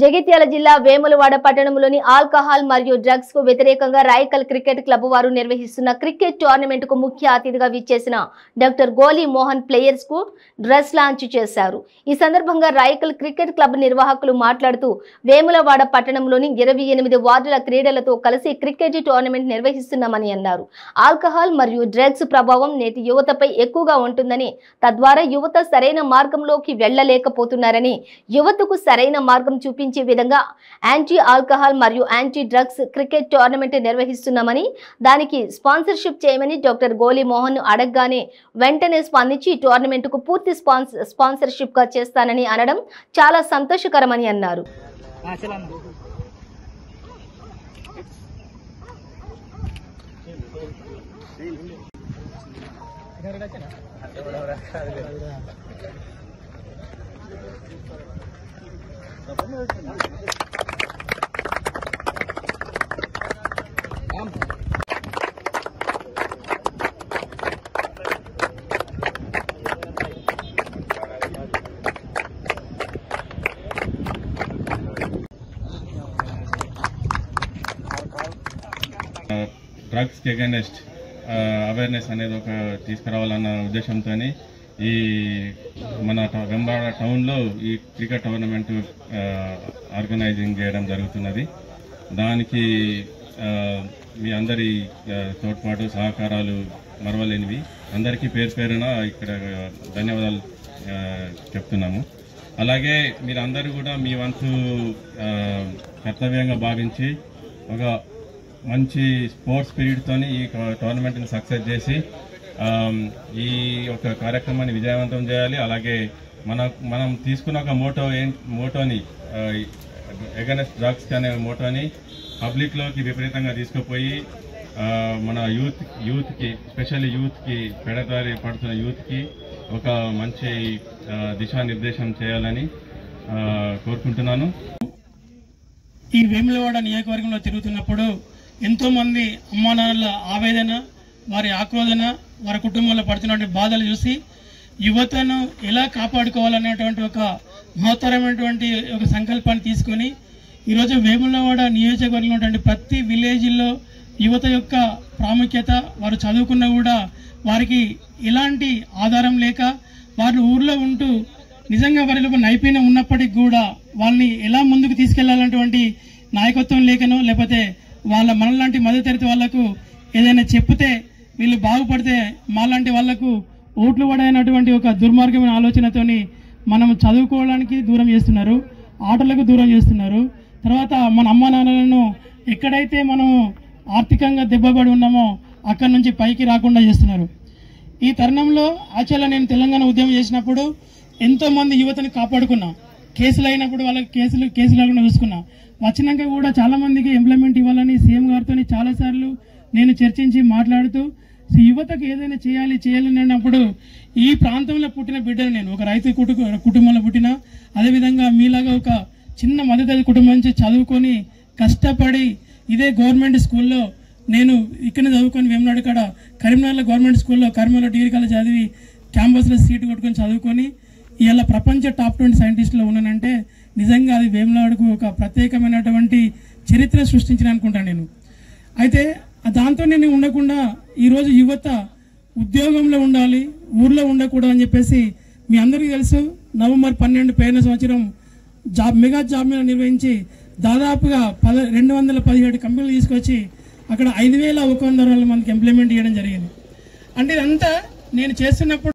జగిత్యాల జిల్లా వేములవాడ పట్టణంలోని ఆల్కహాల్ మరియు డ్రగ్స్ కు వ్యతిరేకంగా రాయకల్ క్రికెట్ క్లబ్ వారు నిర్వహిస్తున్న క్రికెట్ టోర్నమెంట్ కు ముఖ్య అతిథిగా విచ్చేసిన డాక్టర్ గోలీ మోహన్ ప్లేయర్స్ కు డ్రెస్ లాంచ్ చేశారు। ఈ సందర్భంగా రాయకల్ క్రికెట్ క్లబ్ నిర్వాహకులు మాట్లాడుతూ వేములవాడ పట్టణంలోని 28 వార్డుల క్రీడలతో కలిసి క్రికెట్ టోర్నమెంట్ నిర్వహిస్తున్నామని అన్నారు। ఆల్కహాల్ మరియు డ్రగ్స్ ప్రభావం నేటి యువతపై ఎక్కువగా ఉంటుందని, తద్వారా యువత సరైన మార్గంలోకి వెళ్లలేకపోతున్నారని, యువతకు సరైన మార్గం చూపించే విధంగా యాంటీ ఆల్కహాల్ మరియు యాంటీ డ్రగ్స్ క్రికెట్ టోర్నమెంట్ నిర్వహిస్తున్నామని, దానికి స్పాన్సర్షిప్ చేయమని డాక్టర్ గోలీ మోహన్ అడగగానే వెంటనే స్పందించి టోర్నమెంట్ కు పూర్తి స్పాన్సర్షిప్ గా చేస్తానని అనడం చాలా సంతోషకరమని అన్నారు। డ్రగ్స్ అగైనెస్ట్ అవేర్నెస్ అనేది ఒక తీసుకురావాలన్న ఉద్దేశంతో ఈ మన వేములవాడ టౌన్లో ఈ క్రికెట్ టోర్నమెంట్ ఆర్గనైజింగ్ చేయడం జరుగుతున్నది। దానికి మీ అందరి తోడ్పాటు సహకారాలు మరవలేనివి। అందరికీ పేరు పేరున ఇక్కడ ధన్యవాదాలు చెప్తున్నాము। అలాగే మీరందరూ కూడా మీ వంతు కర్తవ్యంగా భావించి ఒక మంచి స్పోర్ట్స్ స్పిరిట్తో ఈ టోర్నమెంట్ని సక్సెస్ చేసి ఈ యొక్క కార్యక్రమాన్ని విజయవంతం చేయాలి। అలాగే మనం తీసుకున్న ఒక మోటోని అగైనెస్ట్ డ్రగ్స్ అనే మోటోని పబ్లిక్లోకి విపరీతంగా తీసుకుపోయి మన యూత్కి స్పెషల్లీ యూత్కి పెడదారి పడుతున్న యూత్కి ఒక మంచి దిశానిర్దేశం చేయాలని కోరుకుంటున్నాను। ఈ వేములవాడ నియోజకవర్గంలో తిరుగుతున్నప్పుడు ఎంతోమంది అమ్మానాన్నల ఆవేదన, వారి ఆక్రోధన, వారి కుటుంబంలో పడుతున్నటువంటి బాధలు చూసి యువతను ఎలా కాపాడుకోవాలనేటువంటి ఒక మహత్తరమైనటువంటి ఒక సంకల్పాన్ని తీసుకొని ఈరోజు వేములవాడ నియోజకవర్గంలో ఉన్నటువంటి ప్రతి విలేజ్లో యువత యొక్క ప్రాముఖ్యత, వారు చదువుకున్నా కూడా వారికి ఎలాంటి ఆధారం లేక వారు ఊర్లో ఉంటూ నిజంగా వారిలో నైపుణ్యం ఉన్నప్పటికీ కూడా వాళ్ళని ఎలా ముందుకు తీసుకెళ్లాలన్నటువంటి నాయకత్వం లేకనో, లేకపోతే వాళ్ళ మనలాంటి మధ్యతరగతి వాళ్లకు ఏదైనా చెప్తే వీళ్ళు బాగుపడితే మాలాంటి వాళ్లకు ఓట్లు పడైనటువంటి ఒక దుర్మార్గమైన ఆలోచనతోని మనం చదువుకోవడానికి దూరం చేస్తున్నారు, ఆటలకు దూరం చేస్తున్నారు। తర్వాత మన అమ్మా నాన్నలను ఎక్కడైతే మనం ఆర్థికంగా దెబ్బపడి ఉన్నామో అక్కడి నుంచి పైకి రాకుండా చేస్తున్నారు। ఈ తరుణంలో యాక్చువల్గా నేను తెలంగాణ ఉద్యమం చేసినప్పుడు ఎంతోమంది యువతని కాపాడుకున్నా, కేసులు అయినప్పుడు వాళ్ళకి కేసులు లేకుండా చూసుకున్నా, వచ్చినాక కూడా చాలా మందికి ఎంప్లాయ్మెంట్ ఇవ్వాలని సీఎం గారితో చాలాసార్లు నేను చర్చించి మాట్లాడుతూ యువతకు ఏదైనా చేయాలని అన్నప్పుడు ఈ ప్రాంతంలో పుట్టిన బిడ్డను నేను ఒక రైతు కుటుంబంలో పుట్టిన, అదేవిధంగా మీలాగా ఒక చిన్న మధ్యతరగతి కుటుంబం నుంచి చదువుకొని కష్టపడి ఇదే గవర్నమెంట్ స్కూల్లో నేను ఇక్కడ చదువుకొని వేములవాడ కాడ కరీంనగర్లో గవర్నమెంట్ స్కూల్లో కరీంనగర్లో డిగ్రీ కాలేజ్ చదివి క్యాంపస్లో సీటు కొట్టుకొని చదువుకొని ఇలా ప్రపంచ టాప్ 20 సైంటిస్టులో ఉన్నానంటే నిజంగా అది వేములవాడకు ఒక ప్రత్యేకమైనటువంటి చరిత్ర సృష్టించిన అనుకుంటాను నేను। అయితే దాంతో నేను ఉండకుండా ఈరోజు యువత ఉద్యోగంలో ఉండాలి, ఊర్లో ఉండకూడదని చెప్పేసి మీ అందరికీ తెలుసు నవంబర్ 12 పేరున సంవత్సరం మెగా జాబ్ మీద నిర్వహించి దాదాపుగా 217 కంపెనీలు తీసుకొచ్చి అక్కడ 5,100 మందికి ఎంప్లాయ్మెంట్ ఇవ్వడం జరిగింది। అంటే ఇదంతా నేను చేస్తున్నప్పుడు